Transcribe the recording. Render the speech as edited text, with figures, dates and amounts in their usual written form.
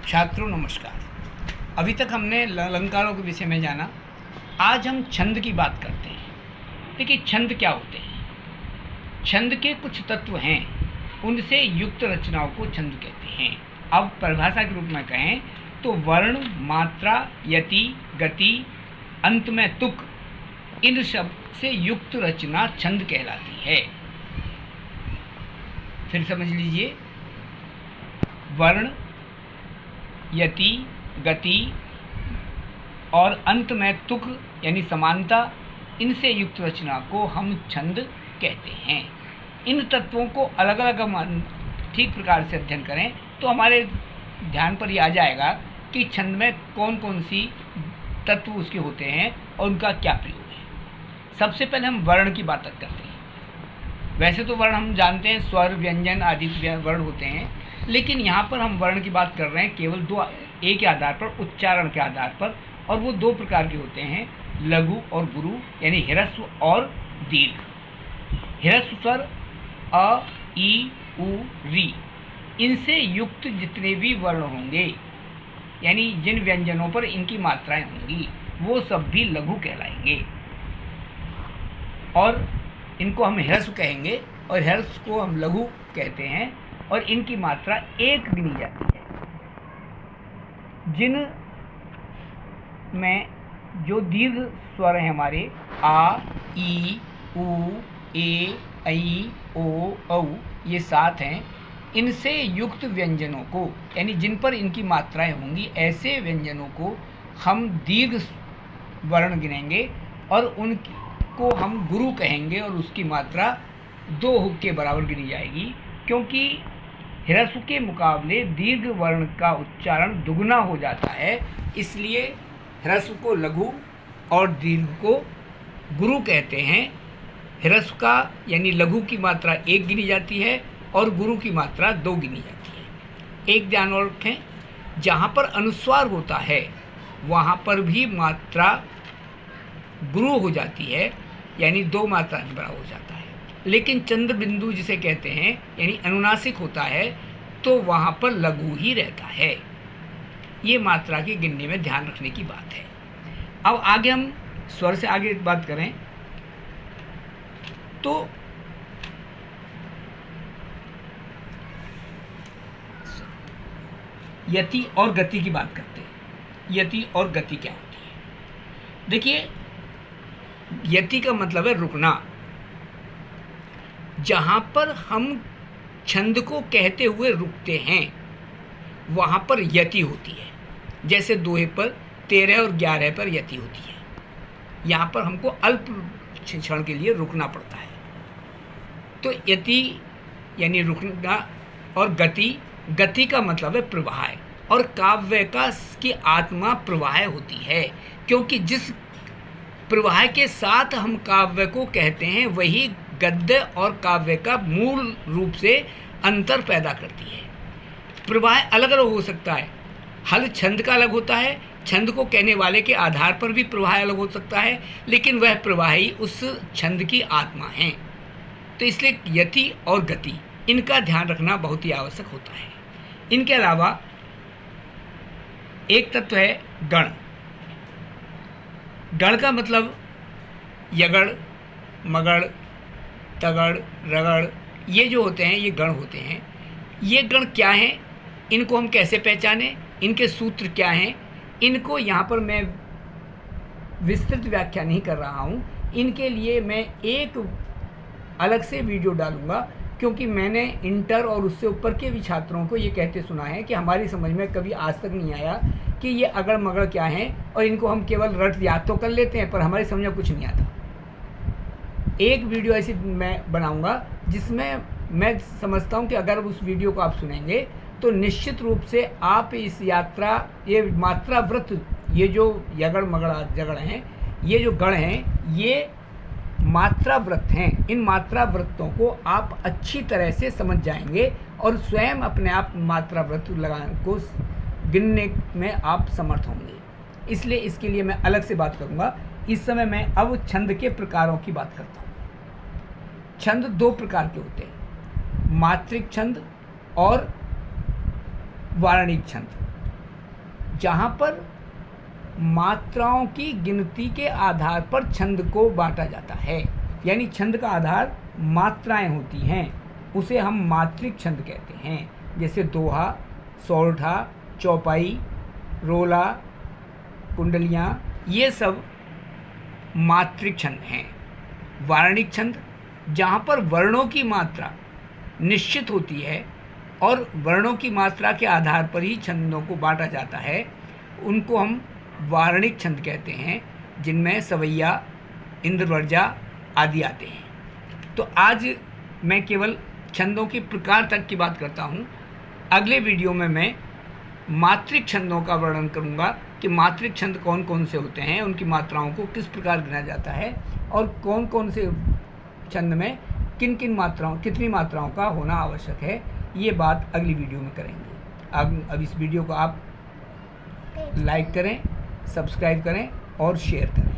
छात्रों नमस्कार। अभी तक हमने अलंकारों के विषय में जाना। आज हम छंद की बात करते हैं। देखिए छंद क्या होते हैं। छंद के कुछ तत्व हैं, उनसे युक्त रचनाओं को छंद कहते हैं। अब परिभाषा के रूप में कहें तो वर्ण, मात्रा, यति, गति, अंत में तुक, इन सब से युक्त रचना छंद कहलाती है। फिर समझ लीजिए, वर्ण, यति, गति और अंत में तुक यानी समानता, इनसे युक्त रचना को हम छंद कहते हैं। इन तत्वों को अलग अलग हम ठीक प्रकार से अध्ययन करें तो हमारे ध्यान पर ये आ जाएगा कि छंद में कौन कौन सी तत्व उसके होते हैं और उनका क्या प्रयोग है। सबसे पहले हम वर्ण की बात करते हैं। वैसे तो वर्ण हम जानते हैं, स्वर, व्यंजन आदि वर्ण होते हैं, लेकिन यहाँ पर हम वर्ण की बात कर रहे हैं केवल एक के आधार पर, उच्चारण के आधार पर, और वो दो प्रकार के होते हैं, लघु और गुरु, यानी ह्रस्व और दीर्घ। ह्रस्व स्वर अ, ई, उ, री, इनसे युक्त जितने भी वर्ण होंगे, यानी जिन व्यंजनों पर इनकी मात्राएं होंगी, वो सब भी लघु कहलाएंगे और इनको हम ह्रस्व कहेंगे और ह्रस्व को हम लघु कहते हैं और इनकी मात्रा एक गिनी जाती है। जिन में जो दीर्घ स्वर हैं हमारे आ, ई, उ, ए, ऐ, ओ, औ, ये 7 हैं। इनसे युक्त व्यंजनों को, यानी जिन पर इनकी मात्राएं होंगी, ऐसे व्यंजनों को हम दीर्घ वर्ण गिनेंगे और उनको हम गुरु कहेंगे और उसकी मात्रा 2 हुक के बराबर गिनी जाएगी, क्योंकि ह्रस्व के मुकाबले दीर्घ वर्ण का उच्चारण दुगना हो जाता है। इसलिए ह्रस्व को लघु और दीर्घ को गुरु कहते हैं। ह्रस्व का यानी लघु की मात्रा 1 गिनी जाती है और गुरु की मात्रा 2 गिनी जाती है। एक ध्यान और रखें, जहाँ पर अनुस्वार होता है वहाँ पर भी मात्रा गुरु हो जाती है, यानी 2 मात्रा के बराबर हो जाता है। लेकिन चंद्र बिंदु जिसे कहते हैं, यानी अनुनासिक होता है, तो वहाँ पर लघु ही रहता है। ये मात्रा के गिनने में ध्यान रखने की बात है। अब आगे हम स्वर से आगे बात करें तो यति और गति की बात करते हैं। यति और गति क्या होती है? देखिए, यति का मतलब है रुकना। जहाँ पर हम छंद को कहते हुए रुकते हैं वहाँ पर यति होती है। जैसे दोहे पर 13 और 11 पर यति होती है। यहाँ पर हमको अल्प क्षण के लिए रुकना पड़ता है। तो यति यानी रुकना और गति का मतलब है प्रवाह, और काव्य का की आत्मा प्रवाह होती है, क्योंकि जिस प्रवाह के साथ हम काव्य को कहते हैं वही गद्य और काव्य का मूल रूप से अंतर पैदा करती है। प्रवाह अलग अलग हो सकता है। हल छंद का अलग होता है, छंद को कहने वाले के आधार पर भी प्रवाह अलग हो सकता है, लेकिन वह प्रवाह ही उस छंद की आत्मा है। तो इसलिए यति और गति, इनका ध्यान रखना बहुत ही आवश्यक होता है। इनके अलावा एक तत्व है गण। गण का मतलब यगड़, मगड़, तगड़, रगड़, ये जो होते हैं ये गण होते हैं। ये गण क्या हैं, इनको हम कैसे पहचानें, इनके सूत्र क्या हैं, इनको यहाँ पर मैं विस्तृत व्याख्या नहीं कर रहा हूँ। इनके लिए मैं एक अलग से वीडियो डालूँगा, क्योंकि मैंने इंटर और उससे ऊपर के भी छात्रों को ये कहते सुना है कि हमारी समझ में कभी आज तक नहीं आया कि ये अगड़ मगड़ क्या हैं, और इनको हम केवल रट याद तो कर लेते हैं पर हमारी समझ में कुछ नहीं आता। एक वीडियो ऐसी मैं बनाऊंगा जिसमें मैं समझता हूं कि अगर उस वीडियो को आप सुनेंगे तो निश्चित रूप से आप इस यात्रा, ये मात्रा व्रत, ये जो यगड़ मगड़ जगड़ हैं, ये जो गण हैं, ये मात्रा व्रत हैं। इन मात्रा व्रतों को आप अच्छी तरह से समझ जाएंगे और स्वयं अपने आप मात्रा व्रत लगाने को गिनने में आप समर्थ होंगे। इसलिए इसके लिए मैं अलग से बात करूंगा। इस समय मैं अब छंद के प्रकारों की बात करता हूँ। छंद 2 प्रकार के होते हैं, मात्रिक छंद और वारणिक छंद। जहाँ पर मात्राओं की गिनती के आधार पर छंद को बांटा जाता है, यानी छंद का आधार मात्राएं होती हैं, उसे हम मात्रिक छंद कहते हैं। जैसे दोहा, सोरठा, चौपाई, रोला, कुंडलियाँ, ये सब मात्रिक छंद हैं। वार्णिक छंद, जहाँ पर वर्णों की मात्रा निश्चित होती है और वर्णों की मात्रा के आधार पर ही छंदों को बांटा जाता है, उनको हम वार्णिक छंद कहते हैं, जिनमें सवैया, इंद्रवर्जा आदि आते हैं। तो आज मैं केवल छंदों के प्रकार तक की बात करता हूँ। अगले वीडियो में मैं मात्रिक छंदों का वर्णन करूँगा कि मात्रिक छंद कौन कौन से होते हैं, उनकी मात्राओं को किस प्रकार गिना जाता है और कौन कौन से छंद में कितनी मात्राओं का होना आवश्यक है। ये बात अगली वीडियो में करेंगे। अब इस वीडियो को आप लाइक करें, सब्सक्राइब करें और शेयर करें।